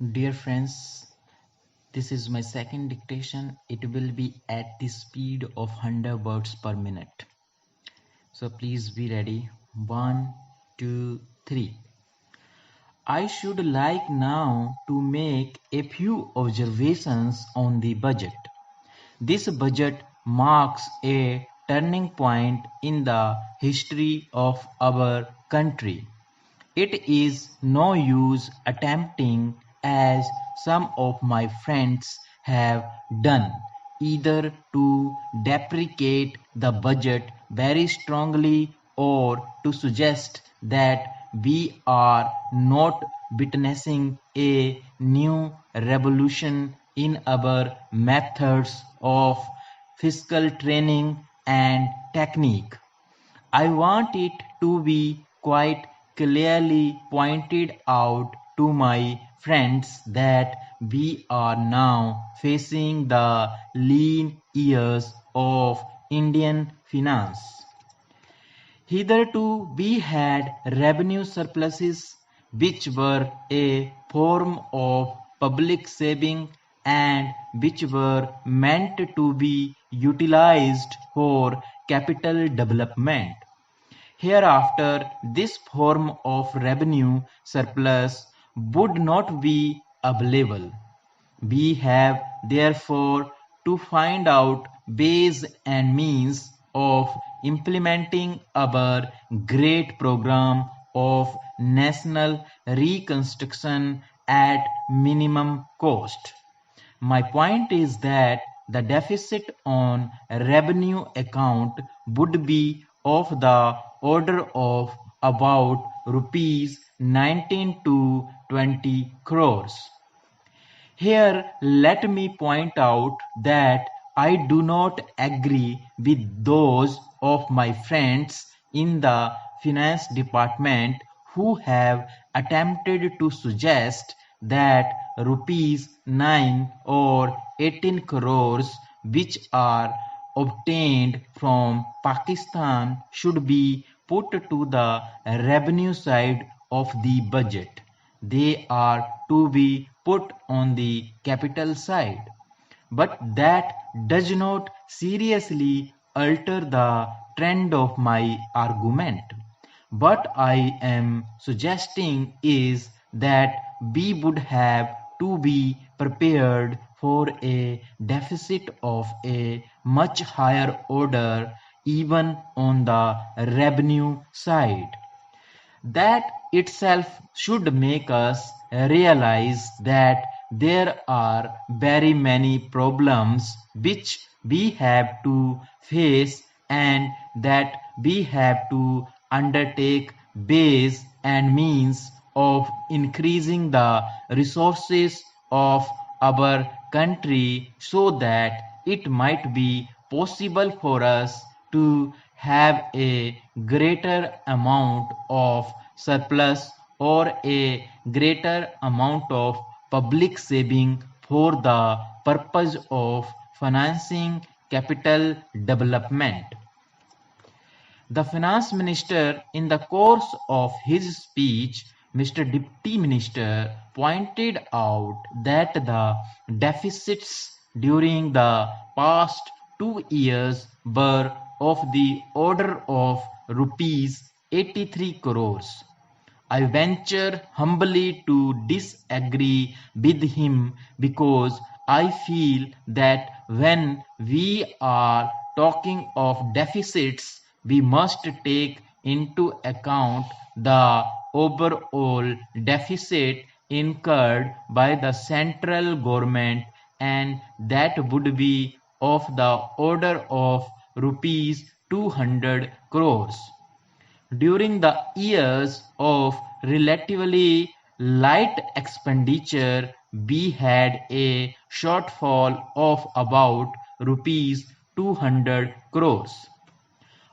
Dear friends, this is my second dictation. It will be at the speed of 100 words per minute. So please be ready. 1, 2, 3. I should like now to make a few observations on the budget. This budget marks a turning point in the history of our country. It is no use attempting, as some of my friends have done, either to deprecate the budget very strongly or to suggest that we are not witnessing a new revolution in our methods of fiscal training and technique. I want it to be quite clearly pointed out to my friends that we are now facing the lean years of Indian finance. Hitherto we had revenue surpluses which were a form of public saving and which were meant to be utilized for capital development. Hereafter, this form of revenue surplus would not be available. We have therefore to find out ways and means of implementing our great program of national reconstruction at minimum cost. My point is that the deficit on revenue account would be of the order of about rupees 19 to 20 crores. Here let me point out that I do not agree with those of my friends in the finance department who have attempted to suggest that rupees 9 or 18 crores which are obtained from Pakistan should be put to the revenue side of the budget. They are to be put on the capital side. But that does not seriously alter the trend of my argument. What I am suggesting is that we would have to be prepared for a deficit of a much higher order even on the revenue side. That itself should make us realize that there are very many problems which we have to face and that we have to undertake ways and means of increasing the resources of our country so that it might be possible for us to have a greater amount of surplus or a greater amount of public saving for the purpose of financing capital development. The finance minister, in the course of his speech, Mr. Deputy Minister, pointed out that the deficits during the past 2 years were of the order of rupees 83 crores. I venture humbly to disagree with him because I feel that when we are talking of deficits, we must take into account the overall deficit incurred by the central government, and that would be of the order of rupees 200 crores. During the years of relatively light expenditure, we had a shortfall of about rupees 200 crores.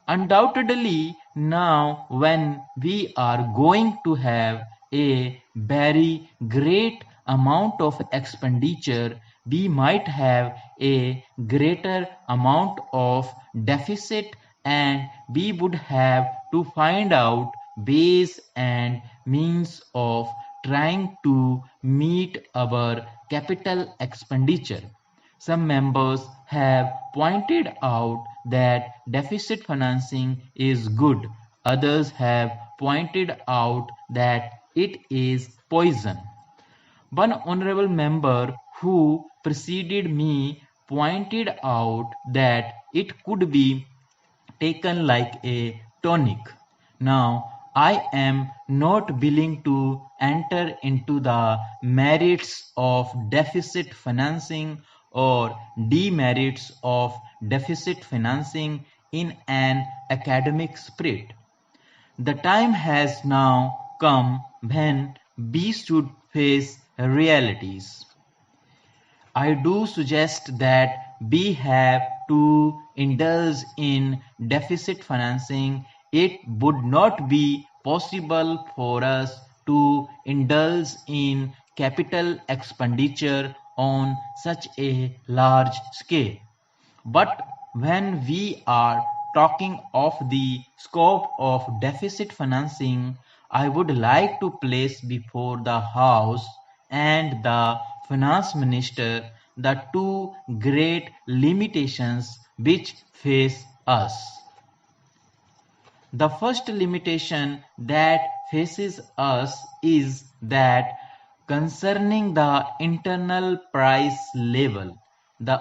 Undoubtedly, now when we are going to have a very great amount of expenditure, we might have a greater amount of deficit, and we would have to find out ways and means of trying to meet our capital expenditure. Some members have pointed out that deficit financing is good. Others have pointed out that it is poison. One honorable member who preceded me pointed out that it could be taken like a tonic. Now, I am not willing to enter into the merits of deficit financing or demerits of deficit financing in an academic spirit. The time has now come when we should face realities. I do suggest that we have to indulge in deficit financing. It would not be possible for us to indulge in capital expenditure on such a large scale. But when we are talking of the scope of deficit financing, I would like to place before the House and the Finance Minister the two great limitations which face us. The first limitation that faces us is that concerning the internal price level, the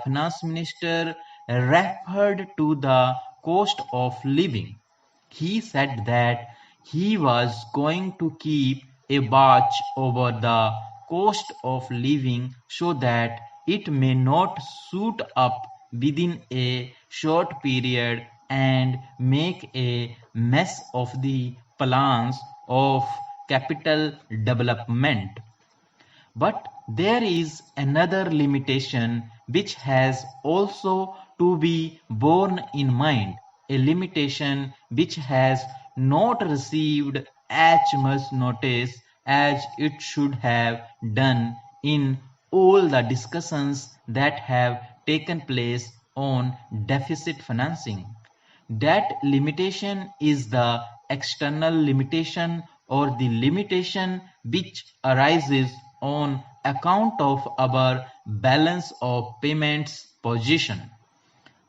Finance Minister referred to the cost of living. He said that he was going to keep a watch over the cost of living so that it may not shoot up within a short period and make a mess of the plans of capital development. But there is another limitation which has also to be borne in mind, a limitation which has not received as much notice as it should have done in all the discussions that have taken place on deficit financing. That limitation is the external limitation or the limitation which arises on account of our balance of payments position.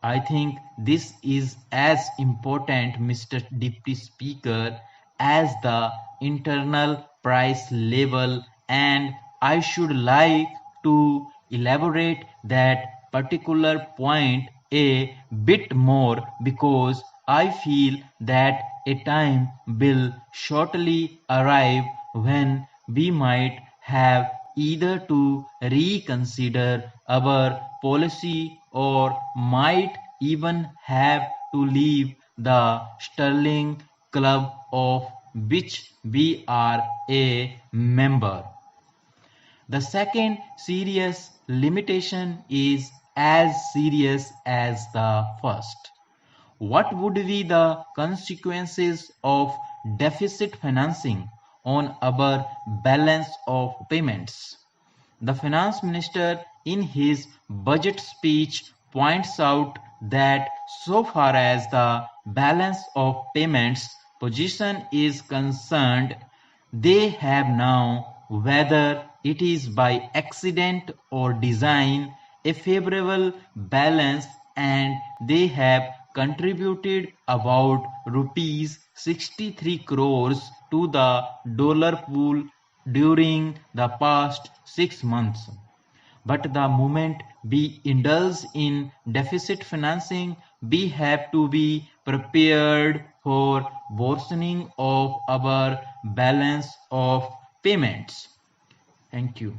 I think this is as important, Mr. Deputy Speaker, as the internal price level, and I should like to elaborate that particular point a bit more because I feel that a time will shortly arrive when we might have either to reconsider our policy or might even have to leave the sterling club of which we are a member. The second serious limitation is as serious as the first. What would be the consequences of deficit financing on our balance of payments? The Finance Minister in his budget speech points out that so far as the balance of payments position is concerned, they have now, whether it is by accident or design, a favorable balance, and they have contributed about rupees 63 crores to the dollar pool during the past 6 months. But the moment we indulge in deficit financing, we have to be prepared for worsening of our balance of payments. Thank you.